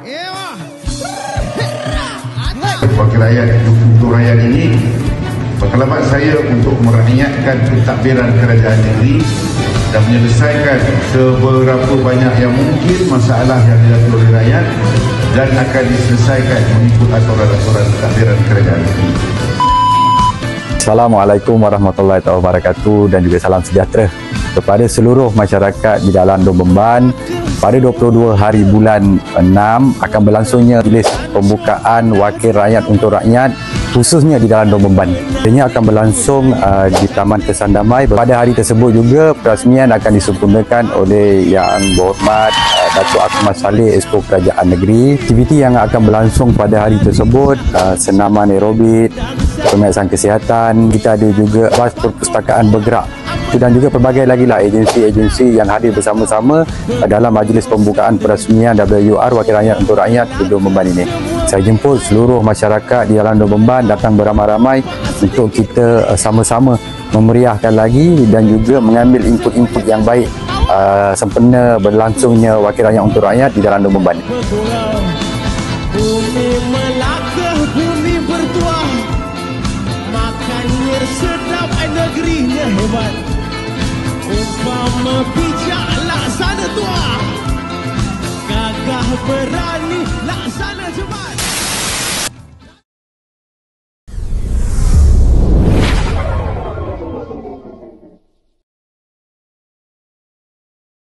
Wakil rakyat untuk rakyat ini pengalaman saya untuk merakyatkan pentadbiran kerajaan negeri dan menyelesaikan seberapa banyak yang mungkin masalah yang dihadapi oleh rakyat dan akan diselesaikan mengikut aturan-aturan pentadbiran kerajaan negeri. Assalamualaikum warahmatullahi wabarakatuh dan juga salam sejahtera kepada seluruh masyarakat di dalam Dom Beban. Pada 22 hari bulan 6 akan berlangsungnya majlis pembukaan wakil rakyat untuk rakyat khususnya di dalam Dom Beban. Ia akan berlangsung di Taman Kesan Damai. Pada hari tersebut juga perasmian akan disempurnakan oleh Yang Berhormat Datuk Akmal Saleh Exco Kerajaan Negeri. Aktiviti yang akan berlangsung pada hari tersebut senaman aerobik, pemeriksaan kesihatan, kita ada juga bas perpustakaan bergerak dan juga pelbagai lagi lah agensi-agensi yang hadir bersama-sama dalam majlis pembukaan perasmian WUR Wakil Rakyat untuk Rakyat di Dom Beban ini. Saya jemput seluruh masyarakat di dalam Dom Beban datang beramai-ramai untuk kita sama-sama memeriahkan lagi dan juga mengambil input-input yang baik sempena berlangsungnya Wakil Rakyat untuk Rakyat di dalam Dom Beban. Bumi melangkah, bumi bertuah, makannya sedap, negerinya hebat. Umpama bijak laksana tua, gagah berani laksana